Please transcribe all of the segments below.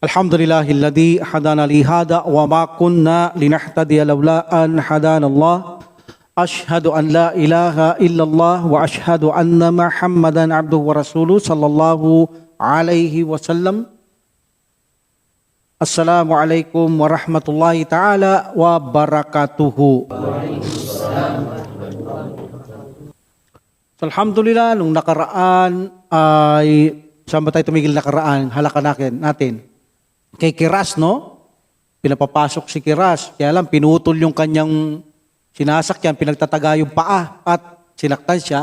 Alhamdulillahilladzi hadana li hada wa ma kunna linahtadiya laula an hadana Allah. Ashhadu an la ilaha illallah wa ashhadu anna Muhammadan abduhu wa rasuluhu sallallahu alaihi wasallam. Assalamualaikum warahmatullahi taala wabarakatuhu. Alhamdulillah, nung nakaraan ay saan ba tayo tumigil nakaraan? Halakan natin. Kay Kiras, no? Pinapapasok si Kiras. Kaya lang, pinutol yung kanyang sinasakyan, pinagtataga yung paa at sinaktan siya.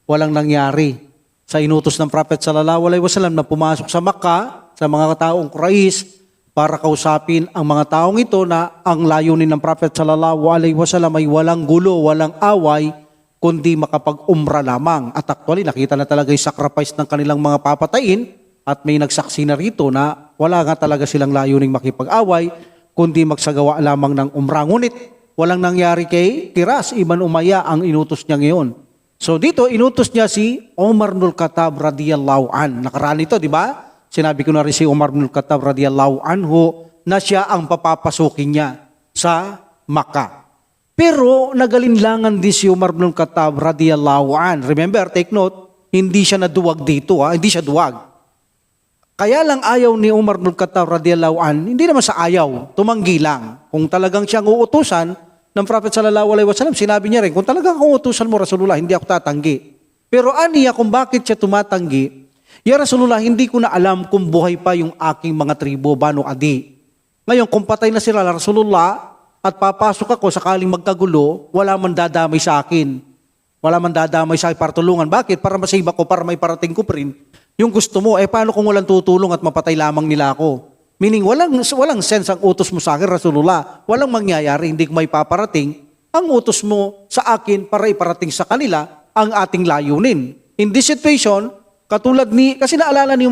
Walang nangyari. Sa inutos ng Prophet sallallahu alaihi wasallam na pumasok sa Makkah, sa mga taong Quraysh, para kausapin ang mga taong ito na ang layunin ng Prophet sallallahu alaihi wasallam ay walang gulo, walang away, kundi makapag-umra lamang. At actually, nakita na talaga yung sacrifice ng kanilang mga papatayin at may nagsaksi na rito na wala nga talaga silang layuning makipag-away, kundi magsagawa lamang ng umra. Ngunit walang nangyari kay Kiras, Ibn Umayyah ang inutos niya ngayon. So dito, inutos niya si Umar ibn Khattab radiyallahu an. Nakaraan ito, di ba? Sinabi ko na rin si Umar ibn Khattab radiyallahu anhu na siya ang papapasukin niya sa Makkah. Pero nagalinlangan din si Umar ibn Khattab radiyallahu an. Remember, take note, hindi siya naduwag dito, hindi siya duwag. Kaya lang ayaw ni Umar ibn Khattab radiyallahu an, hindi naman sa ayaw, tumanggi lang. Kung talagang siyang uutusan ng Prophet sallallahu alaihi wasallam, sinabi niya rin, kung talagang uutusan mo Rasulullah, hindi ako tatanggi. Pero aniya kung bakit siya tumatanggi, ya Rasulullah, hindi ko na alam kung buhay pa yung aking mga tribo, Banu Adi. Ngayon, kung patay na sila Rasulullah at papasok ako sakaling magkagulo, wala man dadamay sa akin. Wala man dadamay sa akin para tulungan. Bakit? Para masave ako, para may parating ko rin. Yung gusto mo, paano kung walang tutulong at mapatay lamang nila ako? Meaning, walang sense ang utos mo sa akin, Rasulullah. Walang mangyayari, hindi ko may paparating ang utos mo sa akin para iparating sa kanila ang ating layunin. In this situation, katulad kasi naalala ni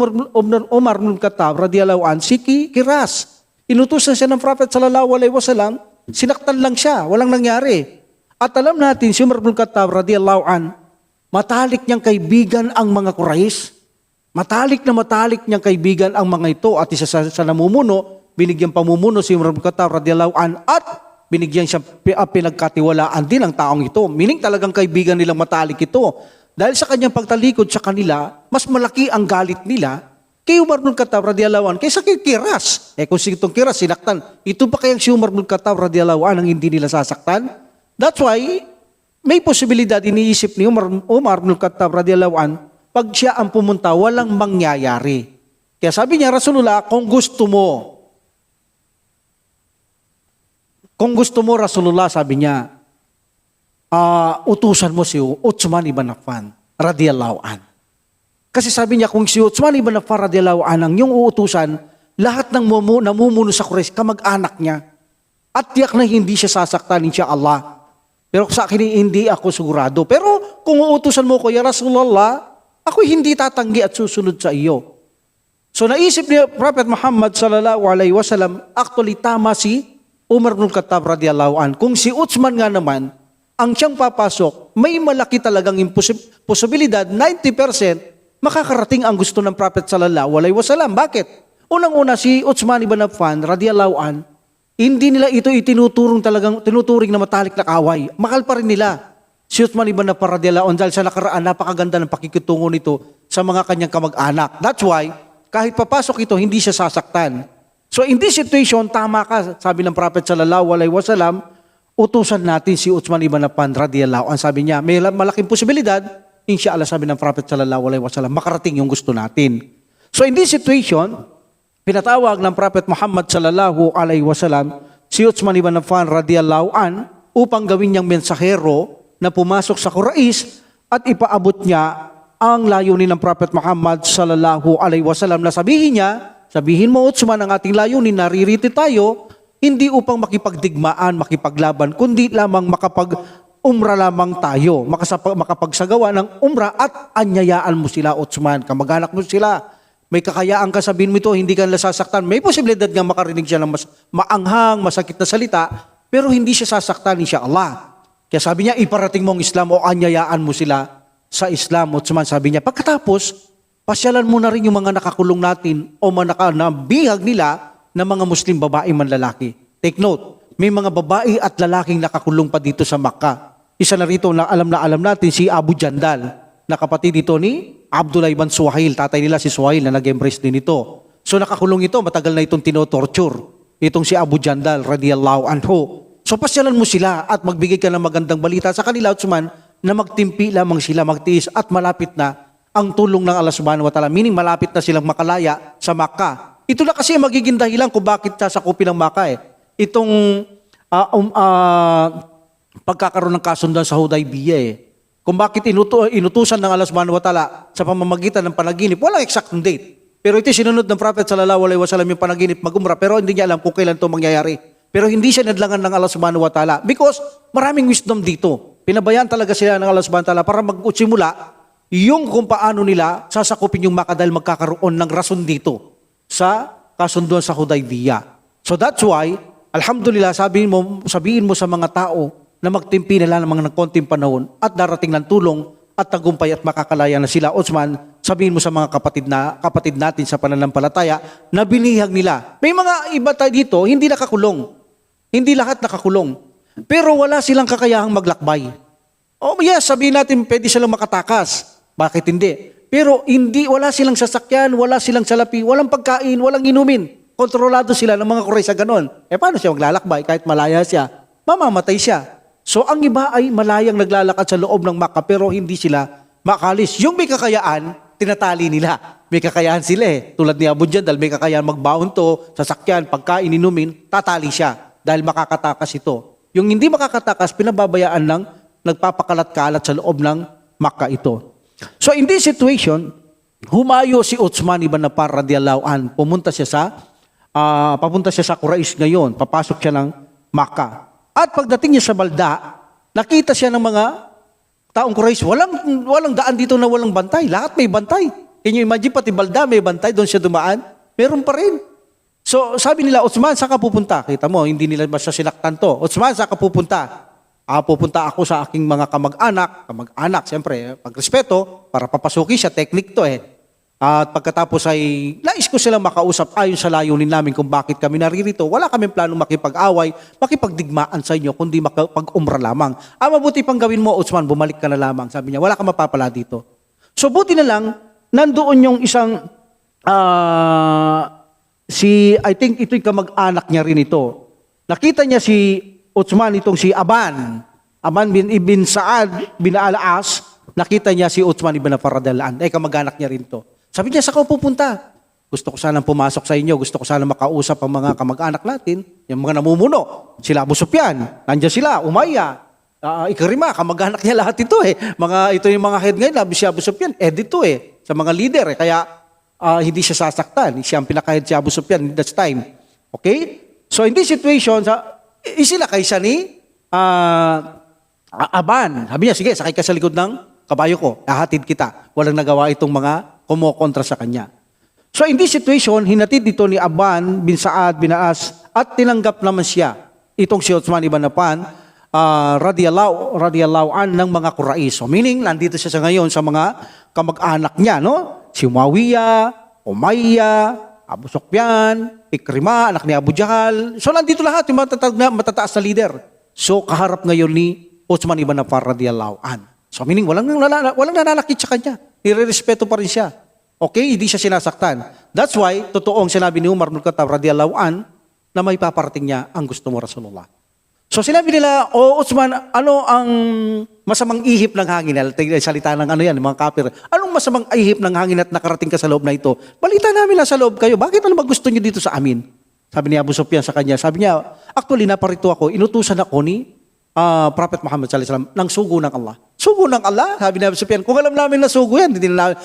Umar ibn Khattab radiyallahu an, si Kiras. Inutusan siya ng Prophet sallallahu alaihi wasallam, sinaktan lang siya, walang nangyari. At alam natin, si Umar ibn Khattab radiyallahu an, matalik niyang kaibigan ang mga Quraysh. Matalik niyang kaibigan ang mga ito at isa sa namumuno, binigyan pamumuno si Umar ibn Khattab radiyallahu an at binigyan siya pinagkatiwalaan din ang taong ito. Meaning talagang kaibigan nilang matalik ito. Dahil sa kanyang pagtalikod sa kanila, mas malaki ang galit nila kay Umar ibn Khattab radiyallahu an kaysa kay Kiras. Kung si itong Kiras sinaktan, ito pa kayang si Umar ibn Khattab radiyallahu an ang hindi nila sasaktan? That's why may posibilidad iniisip ni Umar ibn Khattab radiyallahu an, pag siya ang pumunta, walang mangyayari. Kaya sabi niya, Rasulullah, kung gusto mo, Rasulullah, sabi niya, utusan mo si Uthman ibn Affan, radiyallahu an. Kasi sabi niya, kung si Uthman ibn Affan, radiyallahu an, ang iyong uutusan, lahat ng namumuno sa Quraysh, kamag-anak niya, at tiyak na hindi siya sasaktan, insyaAllah. Pero sa akin, hindi ako sigurado. Pero kung uutusan mo ko, ya Rasulullah, ako hindi tatanggi at susunod sa iyo. So naisip ni Prophet Muhammad sallallahu alaihi wasallam, actually tama si Umar ibn Khattab radiyallahu an. Kung si Uthman nga naman, ang siyang papasok, may malaki talagang posibilidad, 90%, makakarating ang gusto ng Prophet sallallahu alaihi wasallam. Bakit? Unang-una si Uthman ibn Affan radiyallahu an, hindi nila ito tinuturing na matalik na kaway. Mahal pa rin nila. Si Uthman ibn Affan radiyallahu anhu, dahil sa nakaraan, napakaganda ng pakikitungo nito sa mga kanyang kamag-anak. That's why, kahit papasok ito, hindi siya sasaktan. So in this situation, tama ka, sabi ng Prophet sallallahu alaihi wasallam, utusan natin si Uthman ibn Affan radiyallahu anhu. Sabi niya, may malaking posibilidad, inshallah, sabi ng Prophet sallallahu alaihi wasallam, makarating yung gusto natin. So in this situation, pinatawag ng Prophet Muhammad sallallahu alaihi wasallam si Uthman ibn Affan radiyallahu anhu upang gawin niyang mensahero na pumasok sa Quraysh at ipaabot niya ang layunin ng Prophet Muhammad sallallahu alaihi wasallam na sabihin mo Uthman, ang ating layunin, naririto tayo, hindi upang makipagdigmaan, makipaglaban, kundi lamang makapag-umra lamang tayo, makapagsagawa ng umra at anyayaan mo sila Uthman, kamag-anak mo sila. May kakayaan ka, sabihin mo ito, hindi ka nila sasaktan. May posibilidad nga makarinig siya ng mas maanghang, masakit na salita, pero hindi siya sasaktan, insyaAllah. Kaya sabi niya, iparating mo ang Islam o anyayaan mo sila sa Islam. Uthman, sabi niya, pagkatapos, pasyalan mo na rin yung mga nakakulong natin o mga nabihag nila ng mga Muslim babae man lalaki. Take note, may mga babae at lalaking nakakulong pa dito sa Makkah. Isa na rito na alam natin si Abu Jandal, na kapatid dito ni Abdullah ibn Suhail, tatay nila si Suhail na nag-embrace din ito. So nakakulong ito, matagal na itong tinotorture. Itong si Abu Jandal radiyallahu anhu. So pasyalan mo sila at magbigay ka ng magandang balita sa kanila, Uthman, na magtimpi lamang sila, magtiis at malapit na ang tulong ng Allah subhanahu wa ta'ala. Meaning malapit na silang makalaya sa Makkah. Ito na kasi magiging dahilan kung bakit sasakupin ng Makkah Itong pagkakaroon ng kasundan sa Hudaybiyah Kung bakit inutusan ng Allah subhanahu wa ta'ala sa pamamagitan ng panaginip, walang exact date. Pero ito sinunod ng Prophet sallallahu alaihi wasallam yung panaginip mag-umrah, pero hindi niya alam kung kailan ito mangyayari. Pero hindi siya nadlangan ng Allah subhanahu wa ta'ala because maraming wisdom dito. Pinabayaan talaga sila ng Allah subhanahu wa ta'ala para mag-utsimula yung kung paano nila sasakupin yung Makkah dahil magkakaroon ng rason dito sa kasunduan sa Hudaybiyah. So that's why, alhamdulillah, sabihin mo sa mga tao na magtimpi nila ng mga konting panahon at darating ng tulong at tagumpay at makakalaya na sila. Uthman, sabihin mo sa mga kapatid natin sa pananampalataya na binihag nila. May mga iba tayo dito, hindi nakakulong. Hindi lahat nakakulong. Pero wala silang kakayahang maglakbay. Oh yes, sabihin natin pwede silang makatakas. Bakit hindi? Pero wala silang sasakyan, wala silang salapi, walang pagkain, walang inumin. Kontrolado sila ng mga Quraysh sa ganon. Paano siya maglalakbay kahit malaya siya? Mamamatay siya. So ang iba ay malayang naglalakad sa loob ng Makkah pero hindi sila makalis. Yung may kakayaan, tinatali nila. May kakayahan sila Tulad ni Abu Jandal, may kakayahan magbaon to, sasakyan, pagkain, inumin, tatali siya dahil makakatakas ito. Yung hindi makakatakas, pinababayaan lang nagpapakalat-kalat sa loob ng Makkah ito. So in this situation, humayo si Uthman ibn Affan radiyallahu an. Papunta siya sa Quraysh ngayon, papasok siya ng Makkah. At pagdating niya sa balda, nakita siya ng mga taong Quraysh, walang daan dito na walang bantay. Lahat may bantay. Can you imagine, pati balda may bantay, doon siya dumaan? Meron pa rin. So sabi nila, Uthman, saan ka pupunta? Kita mo, hindi nila basta sinaktan to. Uthman, saan ka pupunta? Pupunta ako sa aking mga kamag-anak, siyempre, pagrespeto, para papasukin siya, technique to At pagkatapos ay, nais ko silang makausap ayon sa layunin namin kung bakit kami naririto. Wala kaming planong makipag-away, makipagdigmaan sa inyo, kundi makipag-umrah lamang. Mabuti pang gawin mo, Uthman, bumalik ka na lamang. Sabi niya, wala kang mapapala dito. So buti na lang, nandoon yung isang, I think ito'y kamag-anak niya rin ito. Nakita niya si Uthman, itong si Aban bin Sa'ad bin Al-As, nakita niya si Uthman ibn Affan radhiyallahu anhu. Kamag-anak niya rin to. Sabi niya, saan ka pupunta? Gusto ko sanang pumasok sa inyo. Gusto ko sanang makausap ang mga kamag-anak natin. Yung mga namumuno. Sila Abu Sufyan. Nandiyan sila. Umayya. Ikrima. Kamag-anak niya lahat ito ito yung mga head ngayon. Si Abu Sufyan. Dito Sa mga leader Kaya hindi siya sasaktan. Siya ang pinaka-head si Abu Sufyan in that time. Okay? So in this situation, sila kaysa ni Aban. Sabi niya, sige, sakay ka sa likod ng kabayo ko. Hahatid kita. Walang nagawa itong mga kumokontra sa kanya. So in this situation, hinatid dito ni Aban bin Sa'ad bin As at tinanggap naman siya itong si Uthman ibn Affan radiyallahu an ng mga Quraysh. So meaning, nandito siya sa ngayon sa mga kamag-anak niya, no? Si Muawiyah, Umayya, Abu Sufyan, Ikrima, anak ni Abu Jahal. So nandito lahat yung matataas na leader. So kaharap ngayon ni Uthman ibn Affan radiyallahu an. So meaning, walang nananakit sa kanya. Nirerespeto pa rin siya. Okay? Hindi siya sinasaktan. That's why, totoong sinabi ni Umar bin Khattab radiyallahu an na may paparating niya ang gusto mo, Rasulullah. So sinabi nila, Uthman, ano ang masamang ihip ng hangin? Salita ng mga kafir. Anong masamang ihip ng hangin at nakarating ka sa loob na ito? Balita namin na sa loob kayo. Bakit ano ba gusto niyo dito sa amin? Sabi ni Abu Sufyan sa kanya. Sabi niya, actually, naparito ako. Inutusan ako ni Prophet Muhammad sallallahu alaihi wasallam ng sugo ng Allah. Sugo ng Allah? Sabi ni Abu Sufyan, kung alam namin na sugo yan,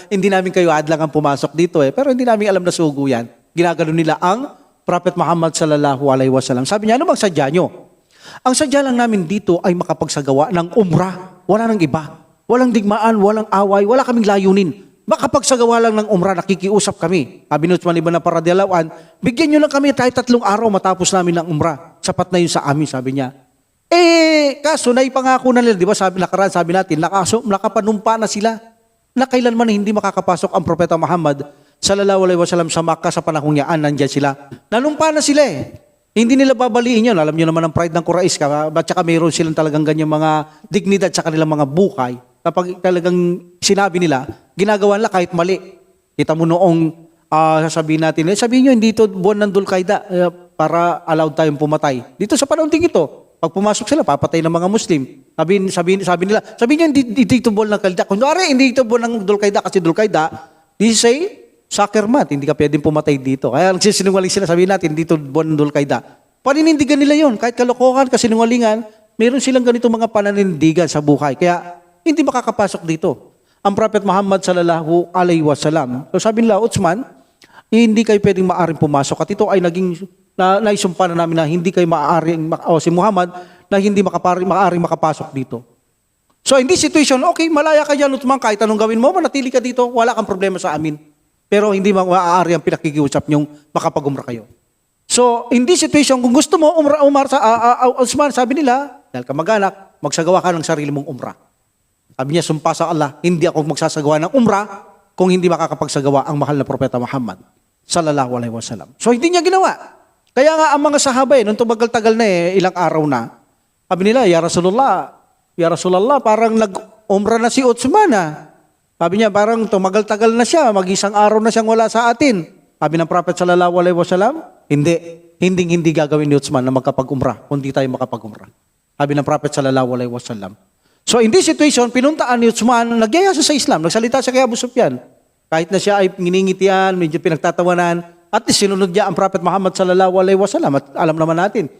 hindi namin kayo adlangan pumasok dito Pero hindi namin alam na sugo yan. Ginagano nila ang Prophet Muhammad sallallahu alaihi wasallam. Sabi niya, ano bang sadya nyo? Ang sadya lang namin dito ay makapagsagawa ng umrah. Wala nang iba. Walang digmaan, walang away, wala kaming layunin. Makapagsagawa lang ng umrah, nakikiusap kami. Sabi ni Uthman ibn Affan radhiyallahu an, bigyan nyo lang kami kahit 3 araw matapos namin ng umrah. Sapat na yun sa amin, sabi niya. Kaso naipangako na nila, di ba nakaraan sabi natin, nakapanumpa na sila na kailanman hindi makakapasok ang Propeta Muhammad sallallahu alaihi wasallam sa Makkah sa panahong yaan, nandyan sila. Nanumpa na sila Hindi nila babaliin yun. Alam niyo naman ang pride ng Quraysh, at saka mayroon silang talagang ganyang mga dignidad sa kanilang mga buhay. Kapag talagang sinabi nila, ginagawa nila kahit mali. Kita mo noong sasabihin natin, sabihin nyo, hindi ito buwan ng Dulkaida para allowed tayong pumatay. Dito sa panahon ito, pag pumasok sila, papatay ng mga Muslim. Sabi nila, hindi ito buwan ng Kalda. Kunwari, hindi ito buwan ng Dulkaida kasi Dulkaida, this is a soccer mat, hindi ka pwedeng pumatay dito. Kaya nagsisinungaling sila, sabihin natin, dito buwan ng Dulkaida. Paninindigan nila yon, kahit kalokohan, kasinungalingan, meron silang ganitong mga pananindigan sa buhay. Kaya hindi makakapasok dito ang Prophet Muhammad sallallahu alaihi wasallam. So sabi nila, Uthman, hindi kayo pwedeng maaring pumasok. At ito ay naging naisumpa na namin na hindi kayo maaring, si Muhammad, na hindi maaring makapasok dito. So in this situation, okay, malaya ka dyan, Uthman, kahit anong gawin mo, manatili ka dito, wala kang problema sa amin. Pero hindi maaari ang pinakikiusap niyong makapag-umra kayo. So in this situation, kung gusto mo umar sa Uthman, sabi nila, dahil ka mag-anak, magsagawa ka ng sarili mong umra. Sabi niya, sumpa sa Allah, hindi ako magsasagawa ng umra kung hindi makakapagsagawa ang mahal na Propeta Muhammad sallallahu alaihi wasallam. So hindi niya ginawa. Kaya nga ang mga sahaba, nung tumagal-tagal na ilang araw na, sabi nila, Ya Rasulullah, parang nag-umra na si Uthman Sabi niya, parang tumagal-tagal na siya, mag-isang araw na siyang wala sa atin. Sabi ng Prophet sallallahu alaihi wasallam, hindi gagawin ni Uthman na magkapag-umra, kundi tayo makapag-umra. Sabi ng Prophet sallallahu alaihi wasallam. So in this situation, pinuntaan ni Uthman, nagyaya siya sa Islam, nagsalita siya kay Abu Sufyan. Kahit na siya ay nginingitian, medyo pinagtatawanan, at least sinunod niya ang Prophet Muhammad sallallahu alaihi wasallam. At alam naman natin,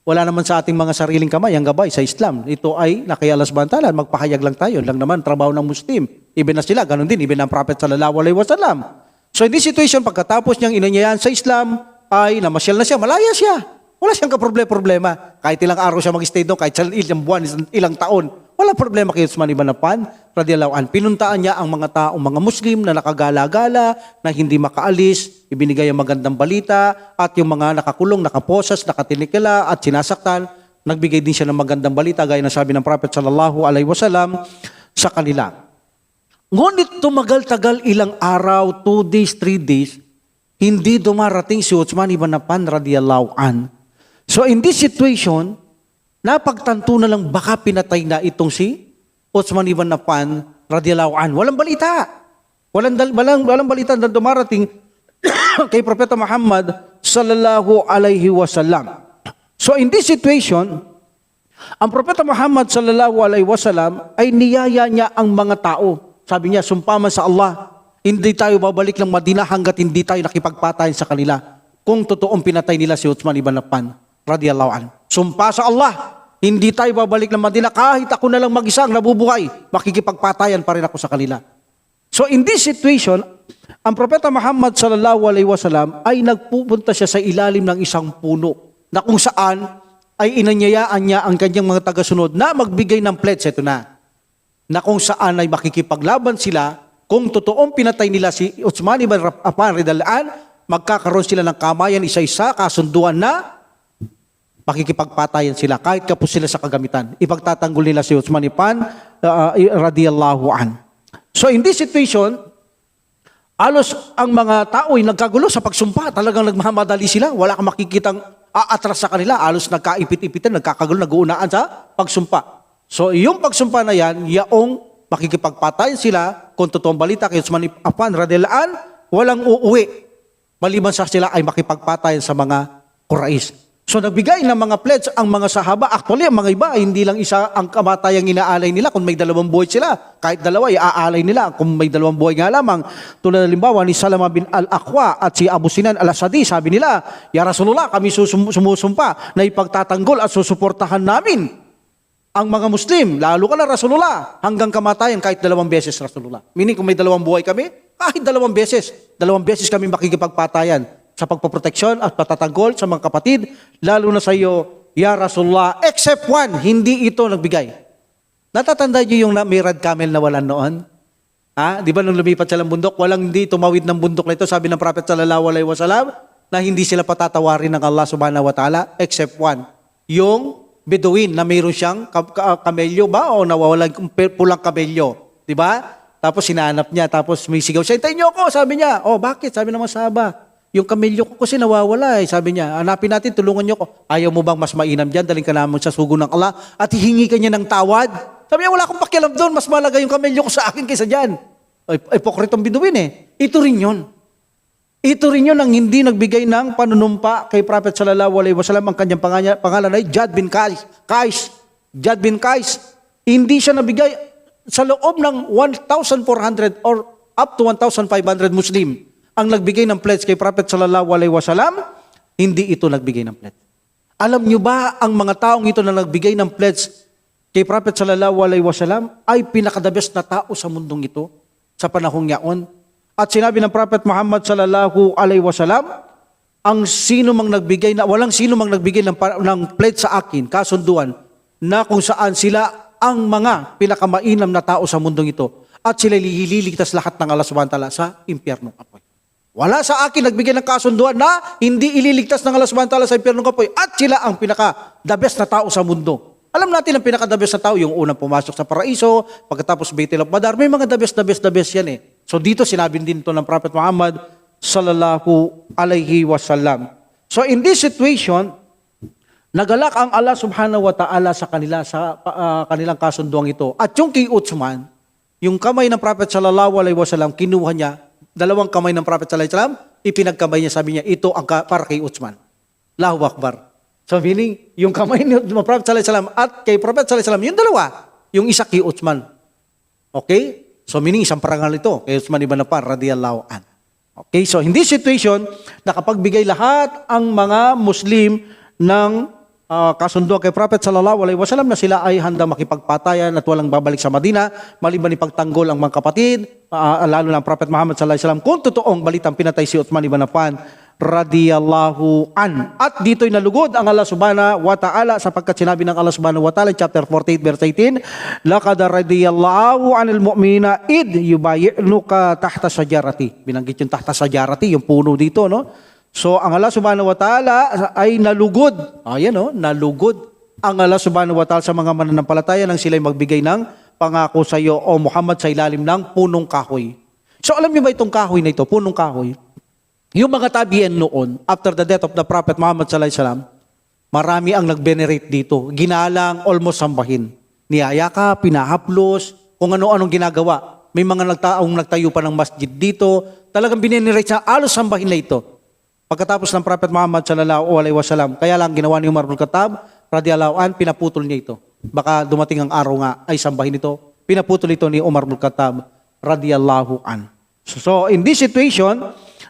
wala naman sa ating mga sariling kamay ang gabay sa Islam. Ito ay nakialas bantalan, magpahayag lang tayo. Lang naman, trabaho ng Muslim. Even na sila, ganun din, even ang Prophet sallallahu alaihi wasallam. So in this situation, pagkatapos niyang inanyayahan sa Islam, ay namasyal na siya, malaya siya. Wala siyang kaproblema. Kahit ilang araw siya mag-stay doon, kahit ilang buwan, ilang taon, wala problema kay Uthman ibn Affan radhiyallahu anhu. Pinuntaan niya ang mga taong mga Muslim na nakagala-gala, na hindi makaalis, ibinigay ang magandang balita, at yung mga nakakulong, nakaposas, nakatinikila, at sinasaktan, nagbigay din siya ng magandang balita, gaya na sabi ng Prophet sallallahu alaihi wasallam sa kanila. Ngunit tumagal-tagal ilang araw, 2 days, 3 days, hindi dumarating si Uthman ibn Affan radhiyallahu anhu. So in this situation, napagtanto na lang baka pinatay na itong si Uthman ibn Affan radhiyallahu anhu. Walang balita. Walang balita na dumarating kay Propeta Muhammad sallallahu alaihi wasallam. So in this situation, ang Propeta Muhammad sallallahu alaihi wasallam ay niyaya niya ang mga tao. Sabi niya, sumpaman sa Allah, hindi tayo babalik ng Madina hanggat hindi tayo nakipagpatayan sa kanila. Kung totoong pinatay nila si Uthman ibn Affan radhiyallahu anhu. Sumpa sa Allah, hindi tayo babalik ng Madina kahit ako na lang mag-isa ang nabubuhay, makikipagpatayan pa rin ako sa kanila. So in this situation, ang Propeta Muhammad sallallahu alaihi wasallam ay nagpupunta siya sa ilalim ng isang puno na kung saan ay inanyayaan niya ang kanyang mga tagasunod na magbigay ng pledge. Ito na kung saan ay makikipaglaban sila kung totoong pinatay nila si Uthman ibn Affan radhiyallahu anhu, magkakaroon sila ng kamayan isa-isa, kasunduan na makikipagpatayan sila kahit kapos sila sa kagamitan. Ipagtatanggol nila si Uthman ibn Affan radhiyallahu anhu. So in this situation, alos ang mga tao ay nagkagulo sa pagsumpa. Talagang nagmamadali sila. Wala kang makikitang aatras sa kanila. Alos nagkaipit-ipitan, nagkakagulo, naguunaan sa pagsumpa. So yung pagsumpa na yan, yaong makikipagpatayan sila kung totoong balita kay Uthman ibn Affan radhiyallahu anhu, walang uuwi. Maliban sa sila ay makipagpatayan sa mga Quraysh. So nagbigay ng mga pledge ang mga sahaba. Actually, ang mga iba, hindi lang isa ang kamatayang inaalay nila kung may 2 buhay sila. Kahit 2, iaalay nila kung may 2 buhay nga lamang. Tulad ng limbawa ni Salama bin al-Aqwa at si Abu Sinan al-Asadi, sabi nila, Ya Rasulullah, kami sumusumpa na ipagtatanggol at susuportahan namin ang mga Muslim. Lalo ka na Rasulullah, hanggang kamatayan kahit 2 beses Rasulullah. Meaning kung may 2 buhay kami, kahit 2 beses. 2 beses kami makikipagpatayan sa pagpaproteksyon at patatanggol sa mga kapatid, lalo na sa iyo, Ya Rasulullah, except one, hindi ito nagbigay. Natatanda niyo yung may red camel na wala noon? Di ba nung lumipat silang bundok, walang hindi tumawid ng bundok na ito, sabi ng Prophet sallallahu alaihi wasallam, na hindi sila patatawarin ng Allah subhanahu wa ta'ala, except one, yung Bedouin na mayroon siyang kamelyo ba o nawawalan pulang kamelyo. Di ba? Tapos sinanap niya, tapos may sigaw siya, hintayin niyo ako, sabi niya. Oh, bakit? Sabi ng masahaba. Yung kamelyo ko kasi nawawala sabi niya. Hanapin natin, tulungan niyo ko. Ayaw mo bang mas mainam dyan? Daling ka naman sa sugo ng Allah at hihingi ka niya ng tawad. Sabi niya, wala akong pakialam doon. Mas malaga yung kamelyo ko sa akin kaysa dyan. Ipokritong Bedouin Ito rin yun. Ito rin yun ang hindi nagbigay ng panunumpa kay Prophet sallallahu alaihi wasallam. Ang kanyang pangalan ay Jad bin Qais. Jad bin Qais. Hindi siya nabigay sa loob ng 1,400 or up to 1,500 Muslim ang nagbigay ng pledge kay Prophet sallallahu alaihi wasallam. Hindi ito nagbigay ng pledge. Alam niyo ba ang mga taong ito na nagbigay ng pledge kay Prophet sallallahu alaihi wasallam ay pinakadabest na tao sa mundong ito sa panahong yaon? At sinabi ng Prophet Muhammad sallallahu alaihi wasallam, ang sino mang nagbigay na walang sino mang nagbigay ng pledge sa akin, kasunduan na kung saan sila ang mga pinakamainam na tao sa mundong ito at sila liligtas lahat ng Allah subhanahu wa ta'ala sa impyernong apoy. Wala sa akin nagbigay ng kasunduan na hindi ililigtas ng Allah subhanahu wa ta'ala sa impyernong apoy at sila ang pinaka-the best na tao sa mundo. Alam natin ang pinaka-the best na tao, yung unang pumasok sa paraiso, pagkatapos Baitul Madar, may mga the best yan So dito sinabi din ito ng Prophet Muhammad sallallahu alaihi wasallam. So in this situation, nagalak ang Allah subhanahu wa ta'ala sa kanila sa kanilang kasunduang ito. At yung kay Uthman, yung kamay ng Prophet sallallahu alaihi wasallam, kinuha niya, dalawang kamay ng Prophet sallallahu alaihi wasallam, ipinagkamay niya, sabi niya, ito ang para kay Uthman. Allahu Akbar. So meaning, yung kamay ni Prophet sallallahu alaihi wasallam at kay Prophet sallallahu alaihi wasallam, yung dalawa, yung isa kay Uthman. Okay? So meaning, isang parangal ito kay Uthman ibn Affan radiyallahu an. Okay? So in this situation, nakapagbigay lahat ang mga Muslim ng kasunduan kay Prophet sallallahu alaihi wasallam na sila ay handang makipagpatayan at walang babalik sa Madina, maliban ipagtanggol ang mga kapatid, lalo na ang Prophet Muhammad sallallahu alaihi wasallam, kung totoong balitang pinatay si Uthman ibn Affan radiyallahu an. At dito'y nalugod ang Allah subhanahu wa ta'ala sapagkat sinabi ng Allah subhanahu wa ta'ala chapter 48 verse 18, laqad radiyallahu anil mu'minina id yubayyi'nuka tahta sajarati. Binanggit yung tahta sajarati, yung puno dito, no? So ang Allah subhanahu wa ta'ala ay nalugod. Ayan, no? Nalugod ang Allah subhanahu wa ta'ala sa mga mananampalataya nang sila'y magbigay ng pangako sa iyo o Muhammad sa ilalim ng punong kahoy. So alam niyo ba itong kahoy na ito, punong kahoy? Yung mga tabiin noon, after the death of the Prophet Muhammad sallallahu alaihi wasallam, marami ang nag-venerate dito. Ginalang, almost sambahin. Niyayaka, pinahaplos, kung ano-anong ginagawa. May mga nagtayo pa ng masjid dito. Talagang binenerate sa alos sambahin na ito. Pagkatapos ng Prophet Muhammad sallallahu alaihi wasallam, kaya lang ginawa ni Umar bin Khattab, radiyallahu an, pinaputol niya ito. Baka dumating ang araw nga ay sambahin ito. Pinaputol ito ni Umar bin Khattab, radiyallahu an. So in this situation,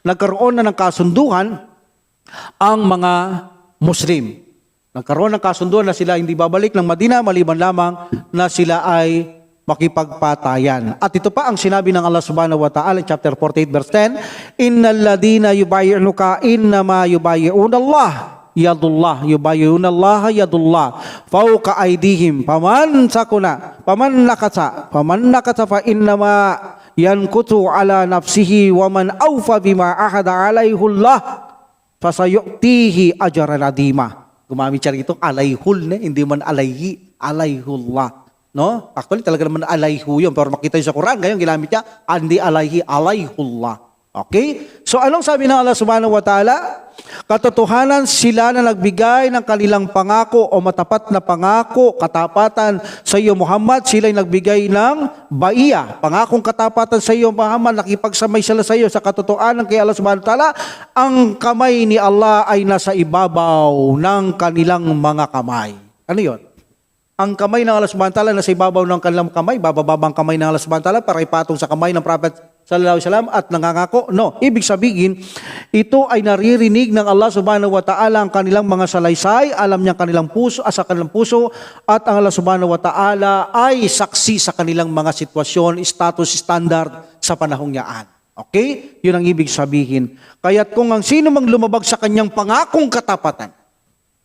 nagkaroon na ng kasunduan ang mga Muslim. Nagkaroon ng kasunduan na sila hindi babalik ng Madina maliban lamang na sila ay makipagpatayan. At ito pa ang sinabi ng Allah subhanahu wa ta'ala chapter 48 verse 10, innal ladina yubayyi'uka innama yubayyi'una Allah yadullah yubayyi'una Allah yadullah fawqa aydihim faman nakasa fa innama yankutu ala nafsihi wa man awfa bima ahada alayhullah fasayu'tihi ajran adima. Gumamit siya rito alayhul, hindi man alayhi, alayhullah. No? Actually talaga naman alayhu yun, pero makita yun sa Quran, ngayon ginamit niya hindi alayhi, alayhullah. Okay? So anong sabi ng Allah subhanahu wa ta'ala? Katotohanan sila na nagbigay ng kanilang pangako o matapat na pangako, katapatan sa iyo Muhammad, sila'y nagbigay ng baiya, pangakong katapatan sa iyo Muhammad, nakipagsamay sila sa iyo sa katotohanan kay Allah subhanahu wa ta'ala, ang kamay ni Allah ay nasa ibabaw ng kanilang mga kamay. Ano yun? Ang kamay ng Allah subhanahu wa ta'ala nasa ibabaw ng kanilang kamay, bababang kamay ng Allah subhanahu wa ta'ala para ipatong sa kamay ng Prophet sallallahu alaihi wasallam at nangangako. No, ibig sabihin, ito ay naririnig ng Allah subhanahu wa ta'ala ang kanilang mga salaysay, alam niya kanilang puso, sa kanilang puso, at ang Allah subhanahu wa ta'ala ay saksi sa kanilang mga sitwasyon, status, standard sa panahong yaan. Okay? Yun ang ibig sabihin. Kaya't kung ang sino mang lumabag sa kanyang pangakong katapatan,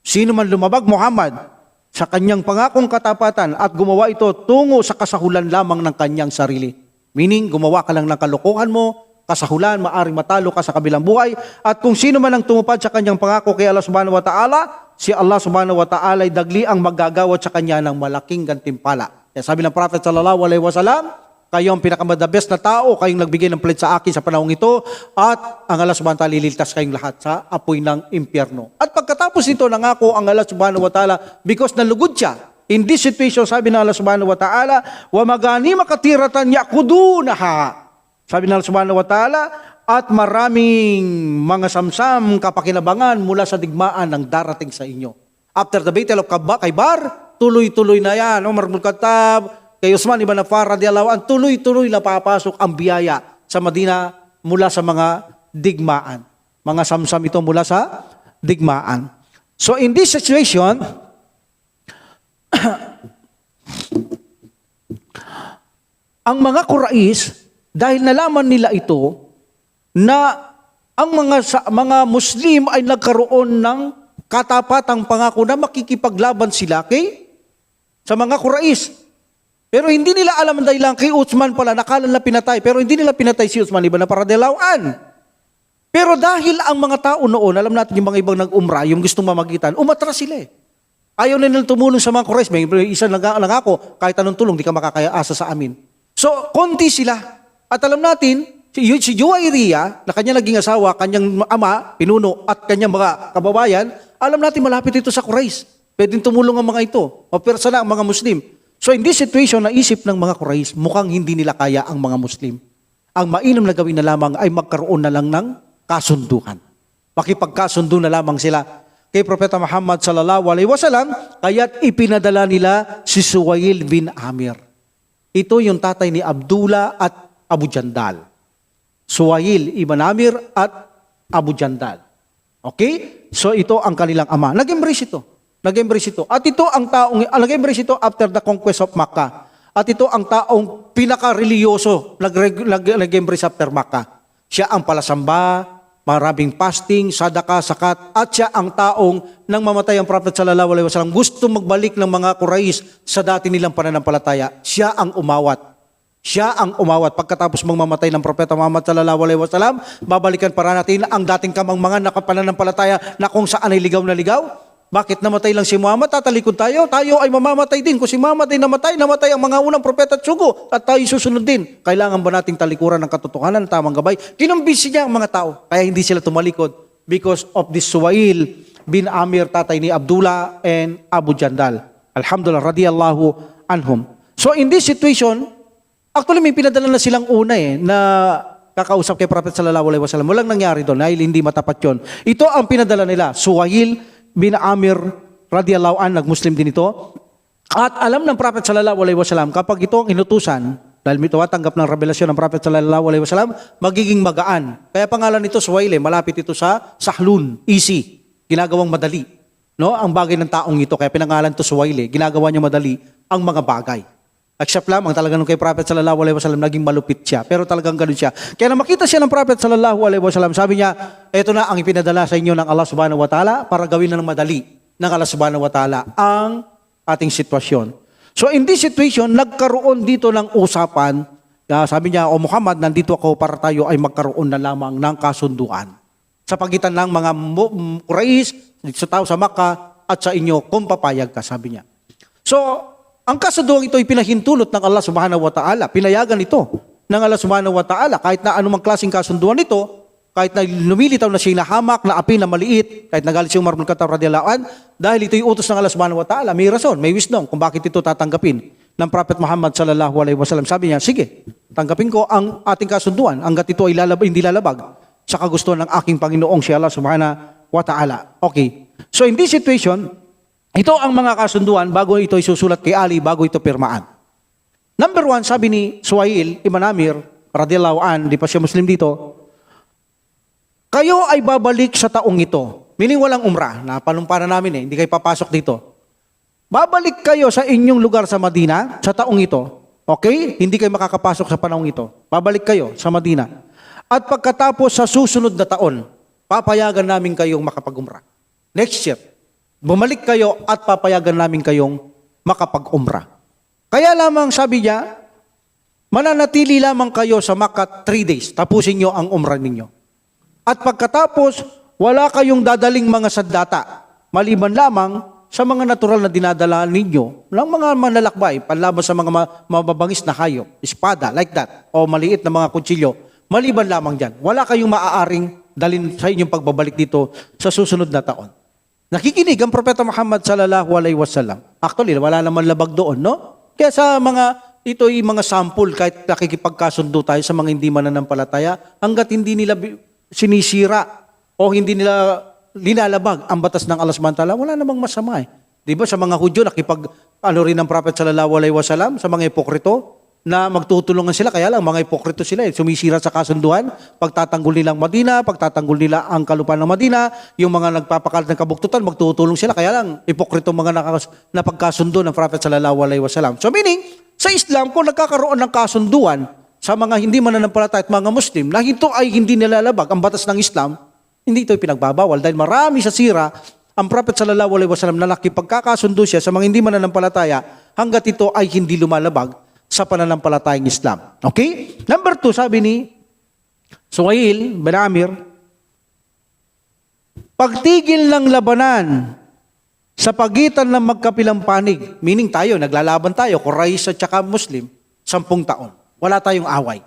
sino man lumabag, Muhammad, sa kanyang pangakong katapatan at gumawa ito tungo sa kasahulan lamang ng kanyang sarili. Meaning, gumawa ka lang ng kalokohan mo, kasahulan, maaring matalo ka sa kabilang buhay. At kung sino man ang tumupad sa kanyang pangako kay Allah subhanahu wa ta'ala, si Allah subhanahu wa ta'ala ay dagli ang magagawad sa kanya ng malaking gantimpala. Kaya sabi ng Prophet sallallahu alaihi wasallam, kayo ang pinakamadabest na tao, kayong nagbigay ng pledge sa akin sa panahong ito, at ang Allah subhanahu wa ta'ala lililigtas kayong lahat sa apoy ng impyerno. At pagkatapos nito, nangako ang Allah subhanahu wa ta'ala, because nalugod siya, in this situation, sabi ng Allah subhanahu wa ta'ala, wa magani makatiratan yakudunaha. Sabi ng Allah subhanahu wa ta'ala, at maraming mga samsam kapakinabangan mula sa digmaan ng darating sa inyo. After the battle of Khaybar, tuloy-tuloy na yan. Umar ibn Khattab, kay Uthman ibn Affan radiyallahu anhu, tuloy-tuloy na papasok ang biyaya sa Madina mula sa mga digmaan. Mga samsam ito mula sa digmaan. So in this situation, ang mga Quraysh, dahil nalaman nila ito, na ang mga Muslim ay nagkaroon ng katapatang pangako na makikipaglaban sila sa mga Quraysh. Pero hindi nila alam dahil lang kay Uthman pala, nakala na pinatay, pero hindi nila pinatay si Uthman ibn Affan radhiyallahu anhu. Pero dahil ang mga tao noon, alam natin yung mga ibang nag-umrah, yung gustong mamagitan, umatras sila eh. Ayaw na nilang tumulong sa mga Quraysh. May isa nangako, kahit anong tulong, di ka makakaasa sa amin. So, konti sila. At alam natin, si Juwairiya, na kanya naging asawa, kanyang ama, pinuno, at kanyang mga kababayan, alam natin malapit ito sa Quraysh. Pwedeng tumulong ang mga ito. Mapersa na ang mga Muslim. So in this situation, naisip ng mga Quraysh, mukhang hindi nila kaya ang mga Muslim. Ang mainam na gawin na lamang ay magkaroon na lang ng kasunduan. Makipagkasundo na lamang sila kay Propeta Muhammad sallallahu alaihi wasallam, kaya't ipinadala nila si Suwail bin Amir. Ito yung tatay ni Abdullah at Abu Jandal. Suwail ibn Amir at Abu Jandal. Okay? So ito ang kanilang ama. Nag-embrace ito. At ito ang taong, nag-embrace ito after the conquest of Makkah. At ito ang taong pinaka-religyoso nag-embrace after Makkah. Siya ang palasamba, maraming fasting, sadaka, sakat, at siya ang taong nang mamatay ang Prophet sallallahu alaihi wasallam, gusto magbalik ng mga Quraysh sa dati nilang pananampalataya. Siya ang umawat. Pagkatapos mamamatay ng Propeta Muhammad sallallahu alaihi wasallam, babalikan para natin ang dating kamangmangan na pananampalataya na kung saan ay ligaw na ligaw. Bakit namatay lang si Muhammad? Tatalikod tayo. Tayo ay mamamatay din. Kung si Muhammad ay namatay ang mga unang propeta at sugo at tayo susunod din. Kailangan ba nating talikuran ng katotohanan, ng tamang gabay? Kinumbisi niya ang mga tao. Kaya hindi sila tumalikod because of this Suwail bin Amir, tatay ni Abdullah and Abu Jandal. Alhamdulillah, radiyallahu anhum. So in this situation, actually, may pinadala na silang una na kakausap kay Prophet sallallahu alaihi wasallam. Walang nangyari doon dahil hindi matapat yon. Ito ang pinadala nila, Suwail bin Amir radiyallahu anhu, nag-Muslim din ito. At alam ng Prophet sallallahu alaihi wasallam, kapag ito ang inutusan, dahil ito tanggap ng revelasyon ng Prophet sallallahu alaihi wasallam, magiging magaan. Kaya pangalan nito Suwail, malapit ito sa sahlun, easy, ginagawang madali. No? Ang bagay ng taong ito, kaya pinangalan ito Suwail, ginagawa niya madali ang mga bagay. Except lamang talagang kay Prophet sallallahu alaihi wasallam naging malupit siya. Pero talagang ganun siya. Kaya na makita siya ng Prophet sallallahu alaihi wasallam, sabi niya, ito na ang ipinadala sa inyo ng Allah subhanahu wa ta'ala para gawin na ng madali ng Allah subhanahu wa ta'ala ang ating sitwasyon. So in this situation, nagkaroon dito ng usapan. Sabi niya, O Muhammad, nandito ako para tayo ay magkaroon na lamang ng kasunduan. Sa pagitan ng mga Quraysh, sa tao sa Makkah, at sa inyo, kung papayag ka, sabi niya. So, ang kasunduan ito ay pinahintulot ng Allah subhanahu wa ta'ala. Pinayagan ito ng Allah subhanahu wa ta'ala. Kahit na anumang klaseng kasunduan ito, kahit na lumilitaw na siya hamak na api na maliit, kahit nagalit si Umar ibn Khattab radhiyallahu anhu, dahil ito'y utos ng Allah subhanahu wa ta'ala, may rason, may wisdom kung bakit ito tatanggapin ng Prophet Muhammad sallallahu alaihi wasallam. Sabi niya, sige, tanggapin ko ang ating kasunduan hanggat ito ay hindi lalabag sa kagustuhan ng aking Panginoong si Allah subhanahu wa ta'ala. Okay. So in this situation, ito ang mga kasunduan bago ito isusulat kay Ali, bago ito pirmaan. Number 1, sabi ni Suwail ibn Amir radhiyallahu anhu, di pa siya Muslim dito, kayo ay babalik sa taong ito. Meaning walang umrah, napanumpa na namin hindi kayo papasok dito. Babalik kayo sa inyong lugar sa Madina sa taong ito. Okay? Hindi kayo makakapasok sa panahong ito. Babalik kayo sa Madina. At pagkatapos sa susunod na taon, papayagan namin kayong makapag-umrah. Next year, bumalik kayo at papayagan namin kayong makapag-umrah. Kaya lamang sabi niya, mananatili lamang kayo sa Makkah 3 days. Tapusin nyo ang umrah ninyo. At pagkatapos, wala kayong dadaling mga sandata. maliban lamang sa mga natural na dinadala ninyo ng mga manlalakbay, panlaban sa mga mababangis na hayop, espada, like that, o maliit na mga kutsilyo, maliban lamang dyan. Wala kayong maaaring dalin sa inyong pagbabalik dito sa susunod na taon. Nakikinig ang Propeta Muhammad sallallahu alaihi wasallam. Actually, wala naman labag doon, no? Kaya sa ito ay mga sample, kahit nakikipagkasundo tayo sa mga hindi mananampalataya, hanggat hindi nila sinisira o hindi nila linalabag ang batas ng Allah subhanahu wa ta'ala, wala namang masama eh. Di ba sa mga Hudyo, rin ang Prophet sallallahu alaihi wasallam, sa mga hipokrito, na magtutulungan sila, kaya lang mga hipokrito sila eh, sumisira sa kasunduan, pagtatanggol nilang Madina, pagtatanggol nila ang kalupaan ng Madina, yung mga nagpapakalat ng kabuktutan, magtutulong sila, kaya lang hipokrito mga napagkasundo ng Prophet sallallahu alaihi wasallam. So meaning, sa Islam, kung nagkakaroon ng kasunduan sa mga hindi mananampalataya at mga Muslim, na ito ay hindi nilalabag ang batas ng Islam, hindi ito pinagbabawal dahil marami sa sira ang Prophet sallallahu alaihi wasallam na nakipagkakasundo siya sa mga hindi mananampalataya hanggat ito ay hindi lumalabag sa pananampalatayang Islam. Okay? Number 2, sabi ni Suhail bin Amir, pagtigil ng labanan sa pagitan ng magkapilang panig, meaning tayo, naglalaban tayo, Quraysh at saka Muslim, 10 taon. Wala tayong away.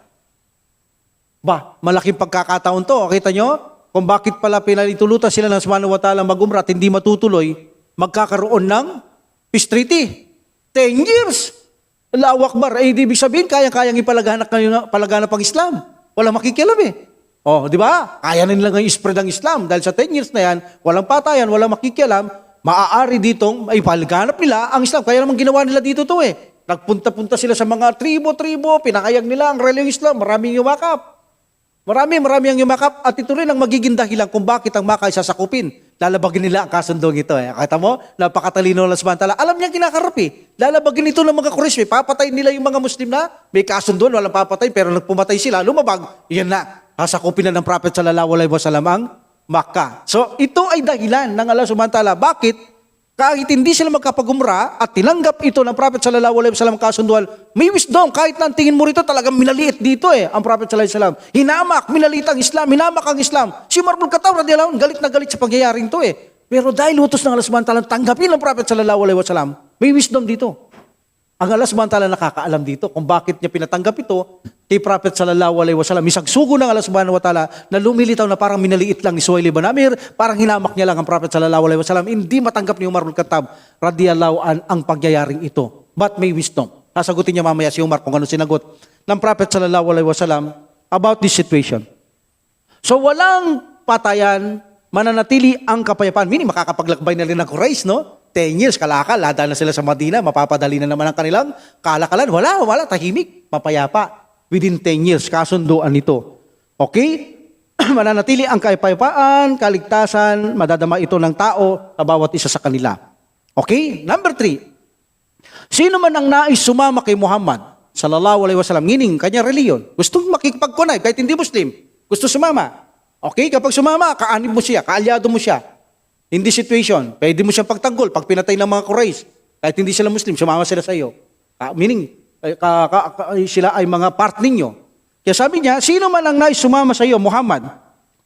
Malaking pagkakataon to. Kita nyo? Kung bakit pala pinalitulutan sila ng subhanahu wa ta'ala mag-umrah at hindi matutuloy, magkakaroon ng peace treaty. 10 years. Allahu Akbar. Ibig sabihin, kayang-kayang ipalaganap ang Islam. Walang makikialam eh. Di ba? Kaya na nilang i-spread ang Islam. Dahil sa 10 years na yan, walang patayan, walang makikialam, maaari ditong ipalaganap nila ang Islam. Kaya naman ginawa nila dito to eh. Nagpunta-punta sila sa mga tribo, pinakayag nila ang reliyong Islam. Maraming yumakap. Marami ang yumakap at ito rin ang magiging dahilan kung bakit ang Makkah ay sasakupin. Lalabagin nila ang kasundong ito. Kita mo, napakatalino ng subhanahu wa ta'ala. Alam niya kinakarap eh. Lalabagin ito ng mga Quraysh. Papatayin nila yung mga Muslim na may kasundon, walang papatay, pero nagpumatay sila, lumabag. Yan na, sasakupin na ng Prophet sallallahu alaihi wasallam ang Makkah. So ito ay dahilan ng Allah subhanahu wa ta'ala. Bakit? Kahit hindi sila magkapag-umrah at tinanggap ito ng Prophet sallallahu alaihi wasallam kasunduan, may wisdom. Kahit na tingin mo rito talagang minaliit dito ang Prophet sallallahu alaihi wasallam. Hinamak, minaliit ang Islam, hinamak ang Islam. Si Umar bin Khattab radhiyallahu anhu galit na galit sa pangyayaring to Pero dahil utos ng Allah subhanahu wa ta'ala tanggapin ng Prophet sallallahu alaihi wasallam, may wisdom dito. Ang Allah subhanahu wa ta'ala nakakaalam dito kung bakit niya pinatanggap ito kay Prophet sallallahu alaihi wasallam. Isagsugo ng Allah subhanahu wa ta'ala na lumilitaw na parang minaliit lang ni Suhail bin Amir, parang hinamak niya lang ang Prophet sallallahu alaihi wasallam. Hindi matanggap ni Umar bin Khattab radhiyallahu ang pagyayaring ito. But may wisdom. Sasagutin niya mamaya si Umar kung ano sinagot ng Prophet sallallahu alaihi wasallam about this situation. So walang patayan, mananatili ang kapayapaan. Meaning makakapaglakbay na rin ng Quraysh, no? 10 years, kalakal, lada na sila sa Madina, mapapadali na naman ang kanilang kalakalan. Wala, tahimik, mapayapa. Within 10 years, kasunduan nito. Okay? Mananatili ang kapayapaan, kaligtasan, madadama ito ng tao sa bawat isa sa kanila. Okay? Number 3. Sino man ang nais sumama kay Muhammad, sallallahu alaihi wasallam, meaning kanyang reliyon, gustong makikipag-connect, kahit hindi Muslim, gusto sumama. Okay? Kapag sumama, kaanib mo siya, kaalyado mo siya. In this situation, pwede mo siyang pagtanggol pag pinatay ng mga Quraysh. Kahit hindi sila Muslim, sumama sila sa iyo. Meaning, sila ay mga part ninyo. Kaya sabi niya, sino man ang nais sumama sa iyo, Muhammad,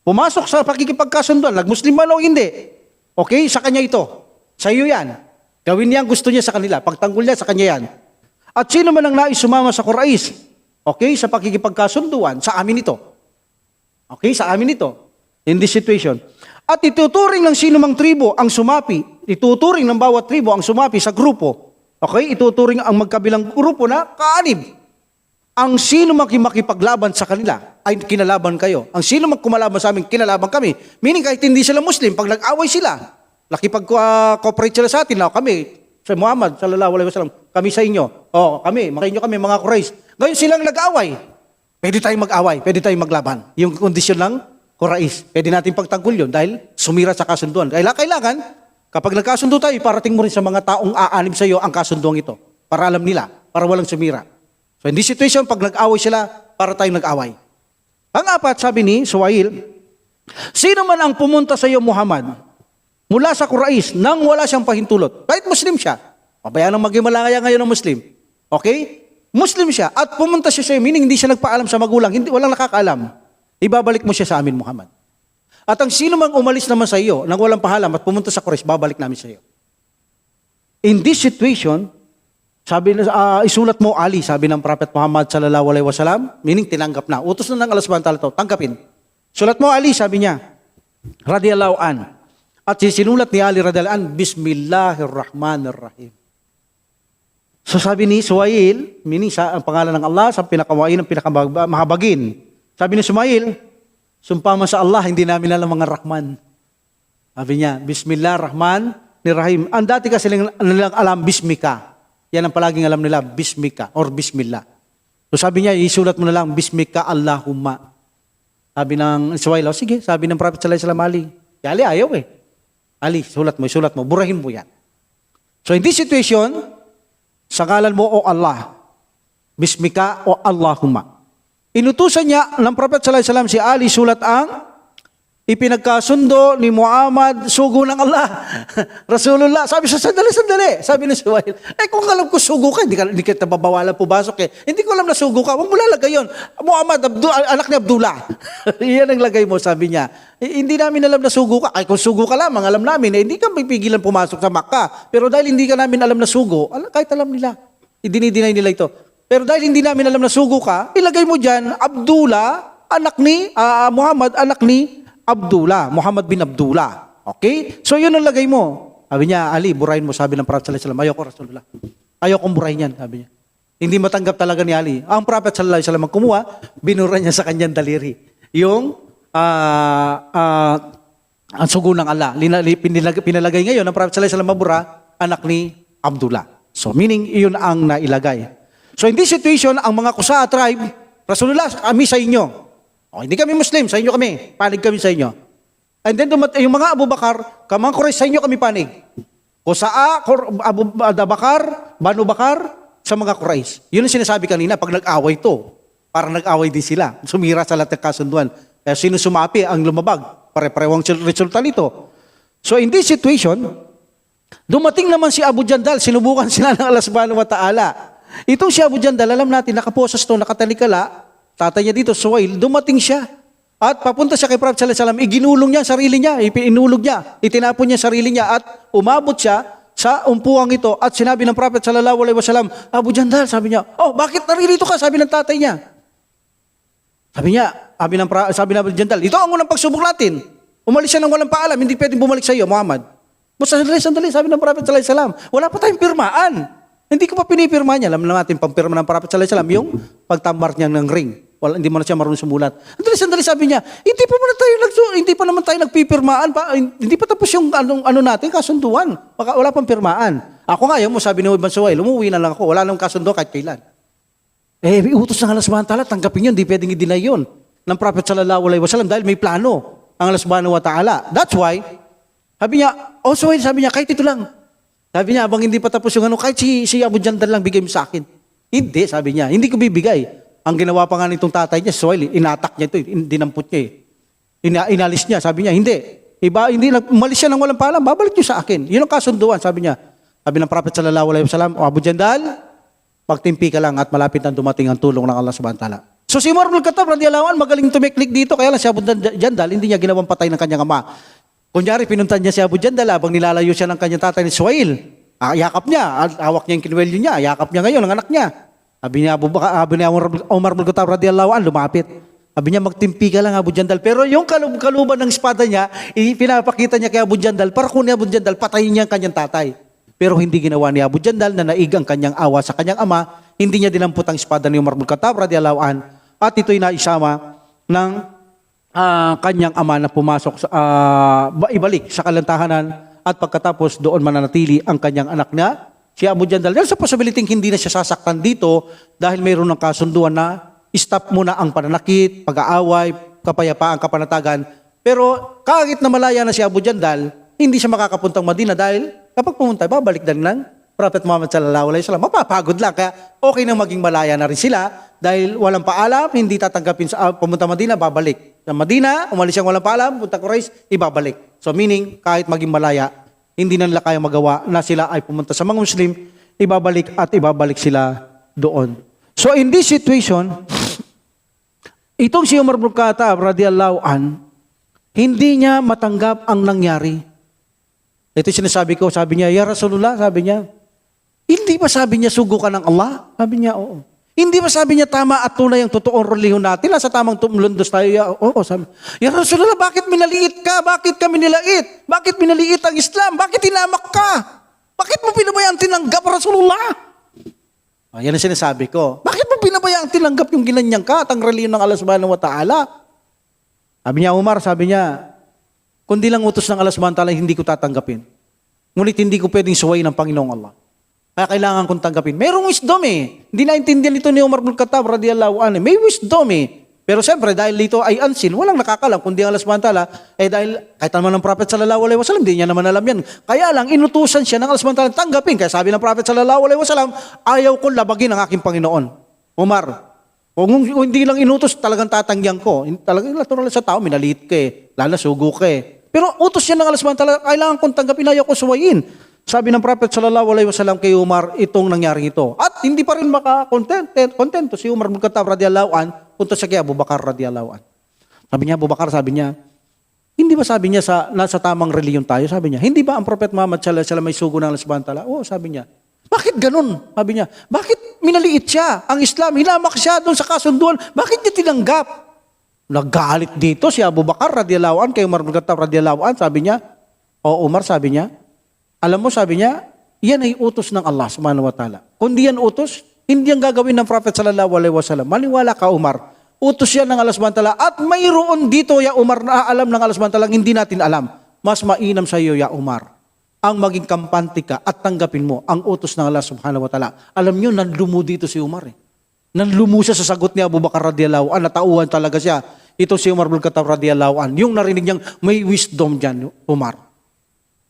pumasok sa pakikipagkasunduan, nag-Muslim man o hindi. Okay, sa kanya ito. Sa iyo yan. Gawin niya ang gusto niya sa kanila. Pagtanggol niya, sa kanya yan. At sino man ang nais sumama sa Quraysh, okay, sa pakikipagkasunduan, sa amin ito. Okay, sa amin ito. In this situation. At ituturing ng sinumang tribo ang sumapi. Ituturing ng bawat tribo ang sumapi sa grupo. Okay? Ituturing ang magkabilang grupo na kaanib. Ang sino makipaglaban sa kanila ay kinalaban kayo. Ang sino kumalaban sa amin, kinalaban kami. Meaning kahit hindi sila Muslim, pag nag-away sila, nakipag-cooperate sila sa atin, kami, sa Muhammad, sallallahu alaihi wasallam, kami sa inyo. Kami, makainyo kami, mga Quraysh. Ngayon silang nag-away. Pwede tayong mag-away, pwede tayong maglaban. Yung kondisyon lang, Quraysh. Pwede natin pagtanggol yun dahil sumira sa kasunduan. Kailangan, kapag nagkasundo tayo, parating mo rin sa mga taong aanib sa iyo ang kasunduan ito. Para alam nila, para walang sumira. So in this situation, pag nag-away sila, para tayong nag-away. Pang-apat, sabi ni Suhail, sino man ang pumunta sa iyo, Muhammad, mula sa Quraysh, nang wala siyang pahintulot, kahit Muslim siya, pabayaan ng maging malaya ngayon ng Muslim. Okay? Muslim siya, at pumunta siya sa iyo, meaning hindi siya nagpaalam sa magulang, walang nakakaalam. Ibabalik mo siya sa amin, Muhammad. At ang sino mang umalis naman sa iyo nang walang pahalam at pumunta sa Quraysh, babalik namin sa iyo. In this situation, sabi isulat mo Ali, sabi ng Prophet Muhammad sallallahu alaihi wasallam, meaning tinanggap na. Utos na ng Allah subhanahu wa ta'ala to, tanggapin. Sulat mo Ali, sabi niya, radiyallahu an. At sinulat ni Ali radiyallahu an, Bismillahirrahmanirrahim. So sabi ni Suhail, meaning ang pangalan ng Allah, sa pinakawain ng pinakamahabagin. Sabi ni Suhail, sumpa mo sa Allah, hindi namin alam mga Rahman. Sabi niya, Bismillahirrahmanirrahim. Ang dati kasi nilang alam, Bismika. Yan ang palaging alam nila, Bismika or Bismillah. So sabi niya, isulat mo na lang, Bismika Allahumma. Sabi ng Suhail, sige, sabi ng Prophet sallallahu alaihi wasallam, Ali. Ali, ayaw Ali, isulat mo, burahin mo yan. So in this situation, sa ngalan mo o Allah, Bismika o Allahumma. Inutusan niya ng Prophet sallallahu alaihi wasallam si Ali sulat ang ipinagkasundo ni Muhammad, sugo ng Allah. Rasulullah, sabi siya, sandali. Sabi ni Suhail, kung alam ko sugo ka, hindi kita babawalan pumasok Hindi ko alam na sugo ka, huwag mo lalagay yun. Muhammad, anak ni Abdullah. Yan ang lagay mo, sabi niya. Hindi namin alam na sugo ka. Ay, kung sugo ka lamang, alam namin, hindi ka pipigilan pumasok sa Makkah. Pero dahil hindi ka namin alam na sugo, kahit alam nila, dinidinay nila ito. Pero dahil hindi namin alam na sugo ka, ilagay mo dyan, Abdullah, anak ni, Muhammad, anak ni Abdullah, Muhammad bin Abdullah. Okay? So yun ang lagay mo. Sabi niya, Ali, burahin mo, sabi ng Prophet sallallahu alaihi wasallam. Ayoko, Rasulullah. Ayokong burahin yan, sabi niya. Hindi matanggap talaga ni Ali. Ang Prophet sallallahu alaihi wasallam kumuha, binura niya sa kanyang daliri. Yung ang sugo ng Allah. Pinalagay ngayon ng Prophet sallallahu alaihi wasallam mabura, anak ni Abdullah. So meaning, iyon ang nailagay. So in this situation, ang mga Qusaa tribe, Rasulullah, kami sa inyo. Hindi kami Muslim, sa inyo kami. Panig kami sa inyo. And then yung mga Abu Bakar, mga Quraysh, sa inyo kami panig. Qusaa, Abu Bakar, Banu Bakar, sa mga Quraysh. Yun ang sinasabi kanina, pag nag-away to, parang nag-away din sila. Sumira sa lahat ng kasunduan. Kaya sino sumapi ang lumabag? Pare-parewang resulta nito. So in this situation, dumating naman si Abu Jandal, sinubukan sila ng Allah subhanahu wa ta'ala. Itong si Abu Jandal, alam natin, nakaposas to, nakatalikala, tatay niya dito, Suhail, dumating siya. At papunta siya kay Prophet sallallahu alaihi wasallam, iginulong niya sarili niya, inulog niya, itinapon niya sarili niya, at umabot siya sa umpuang ito. At sinabi ng Prophet sallallahu alaihi wasallam, Abu Jandal, sabi niya, bakit naririto ka? Sabi ng tatay niya. Sabi ng Abu Jandal, ito ang unang pagsubok natin. Umalis siya nang walang paalam, hindi pwedeng bumalik sa iyo, Muhammad. Sandali, sabi ng Prophet sallallahu alaihi wasallam, wala pa tayong pirmaan. Hindi ko pa pinipirma niya. Alam natin, pampirma ng Prophet sallallahu alaihi wasallam, yung pagtambar niya ng ring. Hindi mo na siya marunong sumulat. Sandali, sabi niya, hindi pa naman tayo nagpipirmaan. Hindi pa tapos yung ano natin, kasunduan. Wala pang pirmaan. Ako nga, yung mo sabi ni Ibn Suhail, umuwi na lang ako. Wala nang kasundo kahit kailan. Utos ng Allah subhanahu wa ta'ala, tanggapin yun. Hindi pwedeng i-deny yun ng Prophet sallallahu alaihi wasallam dahil may plano ang Allah subhanahu wa ta'ala. That's why, sabi niya, Suhail, sabi niya, kahit ito lang. Sabi niya, abang hindi pa tapos yung kahit si Abu Jandal lang bigay mo sa akin. Hindi, sabi niya, hindi ko bibigay. Ang ginawa pa nga nitong tatay niya, Suhail, inatak niya ito, dinampot niya Inalis niya, sabi niya, hindi. Umalis siya nang walang paalam, babalik niyo sa akin. Yun ang kasunduan, sabi niya. Sabi ng Prophet sallallahu alaihi wasallam, Abu Jandal, magtimpi ka lang at malapit na dumating ang tulong ng Allah subhanahu wa ta'ala. So si Umar ibn Khattab radiyallahu anhu magaling tumiklik dito, kaya lang si Abu Jandal, hindi niya ginawang patay ng kanyang ama. Kunyari, pinuntan niya si Abu Jandal habang nilalayo siya ng kanyang tatay ni Suhail. Yakap niya, hawak niya yung kinwelyo niya, yakap niya ngayon ang anak niya. Sabi niya, Umar ibn Khattab radiyallahu anhu, lumapit. Sabi niya, magtimpi ka lang Abu Jandal. Pero yung kaluban ng espada niya, pinapakita niya kay Abu Jandal, para kung ni Abu Jandal, patayin niya ang kanyang tatay. Pero hindi ginawa ni Abu Jandal na naig ang kanyang awa sa kanyang ama, hindi niya dinampot ang espada ni Umar ibn Khattab radiyallahu anhu, at ito'y naisama ng kanyang ama na pumasok sa ibalik sa kalantahanan at pagkatapos doon mananatili ang kanyang anak niya, si Abu Jandal. Dahil sa possibility hindi na siya sasaktan dito dahil mayroon ng kasunduan na stop muna ang pananakit, pag-aaway, kapayapaan, kapanatagan. Pero kahit na malaya na si Abu Jandal, hindi siya makakapuntang Madina dahil kapag pumunta, babalik din ng Prophet Muhammad sallallahu alaihi wasallam. Mapapagod lang, kaya okay na maging malaya na rin sila dahil walang paalam, hindi tatanggapin sa pumunta Madina, babalik. Sa Madina, umalis siyang walang paalam, punta Quraysh, ibabalik. So meaning, kahit maging malaya, hindi na nila kaya magawa na sila ay pumunta sa mga Muslim, ibabalik at ibabalik sila doon. So in this situation, itong si Umar ibn Khattab radiyallahu an, Hindi niya matanggap ang nangyari. Ito yung sinasabi ko, sabi niya, Ya Rasulullah, sabi niya, hindi ba sabi niya sugo ka ng Allah? Sabi niya, oo. Hindi ba sabi niya tama at tunay ang totoong relihiyon natin? Nasa tamang tumulundos tayo. Oo, sabi. Ya Rasulullah, bakit minaliit ka? Bakit kami nilait? Bakit minaliit ang Islam? Bakit tinamak ka? Bakit mo pinabayaan tinanggap, Rasulullah? Yan ang sinasabi ko. Bakit mo pinabayaan tinanggap yung ginanyang ka at ang relihiyon ng Allah subhanahu wa ta'ala? Sabi niya, Umar, sabi niya, kundi lang utos ng Allah subhanahu wa ta'ala, hindi ko tatanggapin. Ngunit hindi ko pwedeng suwayin ng Panginoong Allah. Kaya kailangan kong tanggapin. Mayroong wisdom eh. Hindi naintindihan ito ni Umar bin Khattab radiyallahu anhu. May wisdom eh. Pero siyempre, dahil dito ay unseen, walang nakakalam, kundi ang Allah subhanahu wa ta'ala, dahil kahit naman ng Prophet sallallahu alaihi wasallam, hindi niya naman alam yan. Kaya lang, inutusan siya ng Allah subhanahu wa ta'ala tanggapin. Kaya sabi ng Prophet sallallahu alaihi wasallam, ayaw ko labagin ang aking Panginoon. Umar, kung hindi lang inutos, talagang tatanggihan ko. Talagang natural sa tao, minaliit ka eh. Lalo, sugo ka eh. Pero utos siya ng Allah subhanahu wa ta'ala, kailangan kong tanggapin, ayaw ko suwayin. Sabi ng Prophet sallallahu alaihi wasallam kay Umar, itong nangyari ito. At hindi pa rin kontento si Umar bin Khattab radiyallahu an, punta siya kay Abu Bakar radiyallahu an. Sabi niya, Abu Bakar, sabi niya, hindi ba sabi niya nasa tamang reliyon tayo? Sabi niya, hindi ba ang Prophet Muhammad sallallahu alaihi wasallam may sugo ng Allah subhanahu wa ta'ala? Oo, sabi niya. Bakit ganun? Sabi niya, bakit minaliit siya? Ang Islam, hinamak siya doon sa kasunduan. Bakit niya tinanggap? Naggalit dito si Abu Bakar radiyallahu an kay Umar bin Khattab radiyallahu an. Sabi niya, Umar, sabi niya, alam mo, sabi niya, yan ay utos ng Allah subhanahu wa ta'ala. Kung di yan utos, hindi yan gagawin ng Prophet sallallahu alaihi wasallam. Maniwala ka, Umar. Utos yan ng Allah subhanahu wa ta'ala. At mayroon dito, ya Umar, na alam ng Allah subhanahu wa ta'ala, hindi natin alam. Mas mainam sa iyo, ya Umar, ang maging kampante ka at tanggapin mo ang utos ng Allah subhanahu wa ta'ala. Alam niyo, nanlumo dito si Umar eh. Nanlumo siya sa sagot ni Abu Bakar radiyallahu an, natauhan talaga siya. Ito si Umar bin Khattab radiyallahu an. Yung narinig niyang may wisdom dyan, Umar.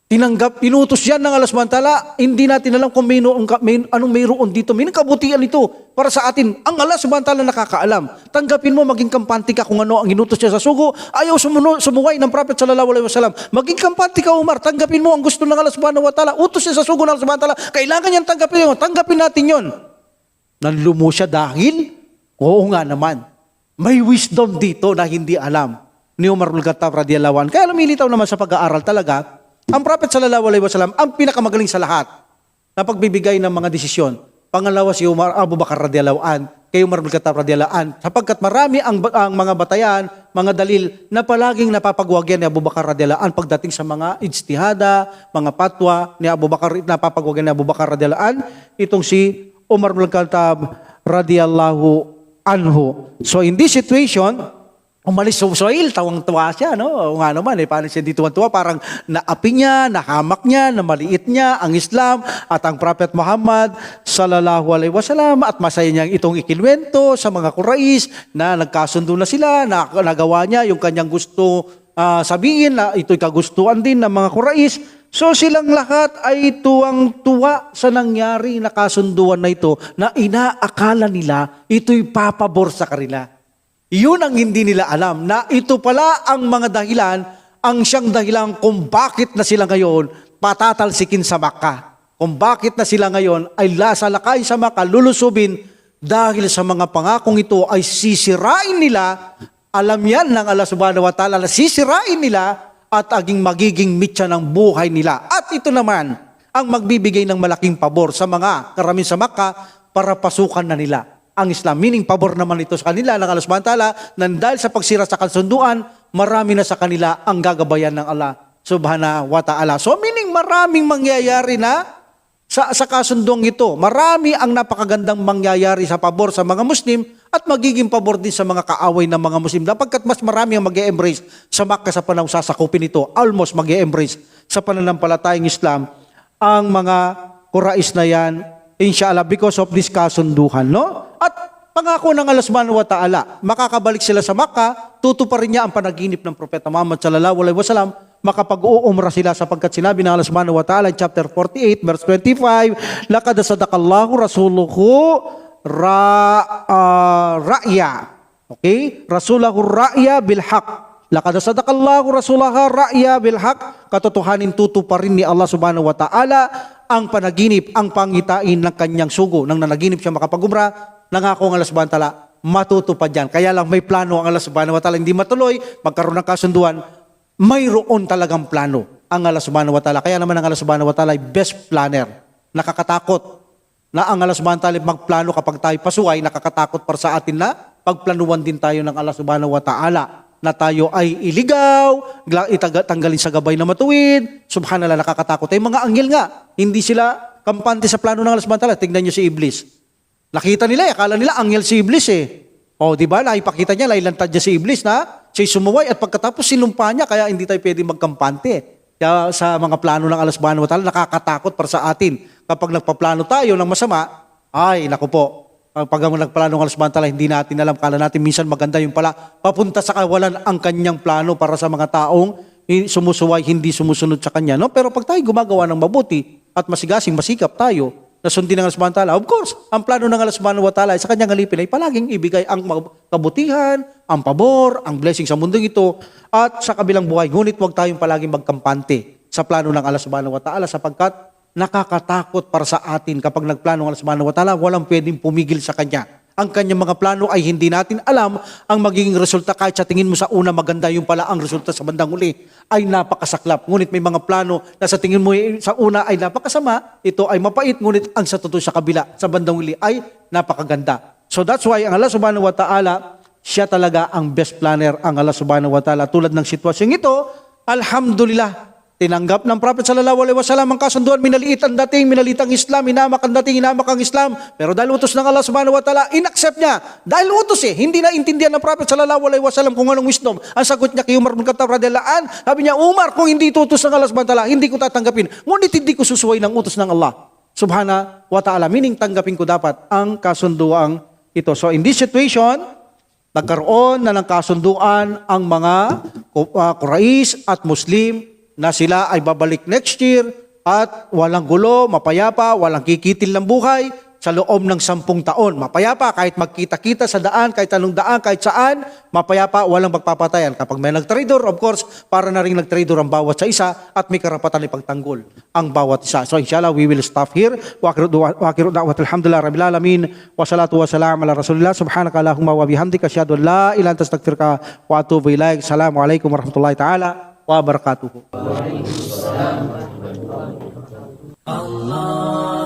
Tinanggap, inutos yan ng Allah subhanahu wa ta'ala, hindi natin alam kung anong mayroon dito. May kabutihan ito para sa atin. Ang Allah subhanahu wa ta'ala nakakaalam. Tanggapin mo, maging kampante ka kung ano ang inutos niya sa sugo. Ayaw sumuway ng Prophet sallallahu alaihi wasallam. Maging kampante ka, Umar. Tanggapin mo ang gusto ng Allah subhanahu wa ta'ala. Utos niya sa sugo ng Allah subhanahu wa ta'ala. Kailangan yan tanggapin mo. Tanggapin natin yon. Nanlumo siya dahil, oo nga naman, may wisdom dito na hindi alam ni Umar bin Khattab radiyallahu anhu. Kaya lumilitaw naman sa pag-aaral talaga, ang Prophet sallallahu alaihi wasallam ang pinakamagaling sa lahat na pagbibigay ng mga desisyon. Pangalawa si Abu Bakar radiyallahu an, kay Umar bin Khattab radiyallahu an, sapagkat marami ang mga batayan, mga dalil na palaging napapagwagyan ni Abu Bakar radiyallahu an pagdating sa mga ijtihada, mga patwa ni Abu Bakar, napapagwagyan ni Abu Bakar radiyallahu an, itong si Umar bin Khattab radiyallahu anhu. So in this situation, umalis sa Israel, tawang-tuwa siya, no? O nga naman, paano siya dito tuwa? Parang naapi niya, nahamak niya, namaliit niya ang Islam at ang Prophet Muhammad sallallahu alaihi wasallam at masaya niya itong ikinwento sa mga Quraysh na nagkasundo na sila, na nagawa niya yung kanyang gusto sabihin na ito'y kagustuhan din ng mga Quraysh. So silang lahat ay tuwang-tuwa sa nangyari na kasunduan na ito na inaakala nila ito'y papabor sa kanila. Yun ang hindi nila alam, na ito pala ang mga dahilan, ang siyang dahilan kung bakit na sila ngayon patatalsikin sa Makkah. Kung bakit na sila ngayon ay lasalakay sa Makkah, lulusubin dahil sa mga pangakong ito ay sisirain nila. Alam yan ng Allah subhanahu wa ta'ala na sisirain nila at magiging mitya ng buhay nila. At ito naman ang magbibigay ng malaking pabor sa mga karamihan sa Makkah para pasukan na nila ang Islam. Meaning, pabor naman ito sa kanila ng Allah subhanahu wa ta'ala, na dahil sa pagsira sa kasunduan, marami na sa kanila ang gagabayan ng Allah subhanahu wa ta'ala. So, meaning, maraming mangyayari na sa kasunduang ito. Marami ang napakagandang mangyayari sa pabor sa mga Muslim at magiging pabor din sa mga kaaway ng mga Muslim. Dapagkat mas marami ang mag-e-embrace sa Makkah sa panahon sasakupin ito. Almost mag-e-embrace sa pananampalatayang Islam ang mga Quraysh na yan, inshallah, because of this kasunduhan, no? At pangako ng Allah subhanahu wa ta'ala, makakabalik sila sa Makkah, tutuparin niya ang panaginip ng Propeta Muhammad sallallahu alaihi wasallam, makapag-uumra sila sapagkat sinabi ng Allah subhanahu wa ta'ala in chapter 48, verse 25, laqad sadaqallahu rasuluhu ra'ya. Okay? Rasulahu ra'ya bil haq. Laqad sadaqallahu rasulaha ra'ya bil haq. Katotohanin tutuparin ni Allah subhanahu wa ta'ala ang panaginip, ang pangitain ng kanyang sugo. Nang nanaginip siya makapag-umra, nangako ang Allah subhanahu wa ta'ala, matutupad yan. Kaya lang may plano ang Allah subhanahu wa ta'ala, hindi matuloy, magkaroon ng kasunduan, mayroon talagang plano ang Allah subhanahu wa ta'ala. Kaya naman ang Allah subhanahu wa ta'ala ay best planner. Nakakatakot na ang Allah subhanahu wa ta'ala magplano kapag tayo pasuway, nakakatakot para sa atin na pagplanuhan din tayo ng Allah subhanahu wa ta'ala na tayo ay iligaw, tanggalin sa gabay na matuwid. Subhanallah, nakakatakot. Ay mga anghel nga, hindi sila kampante sa plano ng Allah subhanahu wa ta'ala. Tingnan nyo si Iblis. Nakita nila, akala nila anghel si Iblis eh. O, di ba? Naipakita niya, lailantad niya si Iblis na siya'y sumuway at pagkatapos sinumpa niya, kaya hindi tayo pwede magkampante. Kaya sa mga plano ng Allah subhanahu wa ta'ala, nakakatakot para sa atin. Kapag nagpaplano tayo ng masama, ay, naku po, pag nagplano ng Allah subhanahu wa ta'ala, hindi natin alam, kala natin minsan maganda yung pala, papunta sa kawalan ang kanyang plano para sa mga taong sumusuway, hindi sumusunod sa kanya. No? Pero pag tayo gumagawa ng mabuti at masigasing, masikap tayo, na sundin ng Allah subhanahu wa ta'ala, of course, ang plano ng Allah subhanahu wa ta'ala ay sa kanyang alipin ay palaging ibigay ang kabutihan, ang pabor, ang blessing sa mundong ito, at sa kabilang buhay. Ngunit huwag tayong palaging magkampante sa plano ng Allah subhanahu wa ta'ala sapagkat nakakatakot para sa atin kapag nagplano ng Allah subhanahu wa ta'ala, walang pwedeng pumigil sa kanya. Ang kanyang mga plano ay hindi natin alam ang magiging resulta kahit sa tingin mo sa una maganda yung pala ang resulta sa bandang uli ay napakasaklap. Ngunit may mga plano na sa tingin mo sa una ay napakasama, ito ay mapait, ngunit ang sa totoo sa kabila, sa bandang uli ay napakaganda. So that's why ang Allah subhanahu wa ta'ala, siya talaga ang best planner, ang Allah subhanahu wa ta'ala. Tulad ng sitwasyong ito, alhamdulillah, tinanggap ng Prophet sallallahu alaihi wasallam ang kasunduan, minaliit ang dating, minaliit ang Islam, inamak ang dating, inamak ang Islam. Pero dahil utos ng Allah subhanahu wa ta'ala, inaccept niya. Dahil utos hindi na intindihan ng Prophet sallallahu alaihi wasallam kung anong wisdom. Ang sagot niya kay Umar bin Khattab radhiyallahu anhu, sabi niya, Umar, kung hindi ito utos ng Allah subhanahu wa ta'ala, hindi ko tatanggapin. Ngunit hindi ko susuway ng utos ng Allah subhanahu wa ta'ala. Meaning, tanggapin ko dapat ang kasunduang ito. So in this situation, nagkaroon na ng kasunduan ang mga Quraysh at Muslim na sila ay babalik next year at walang gulo, mapayapa, walang kikitil ng buhay sa loob ng 10 taon. Mapayapa, kahit magkita-kita sa daan, kahit anong daan, kahit saan, mapayapa, walang magpapatayan. Kapag may nag-trader, of course, para na rin nag-trader ang bawat sa isa at may karapatan ipagtanggol ang bawat isa. So inshallah, we will stop here. Wa akhiru da'wat alhamdulillah rabbil alamin wa salatu wa salam ala rasulillah subhanaka allahumma wa bihamdika asyhadu an la ilaha illa anta astaghfiruka wa atubu ilaik. Assalamualaikum warahmatullahi taala wabarakatuh. Allah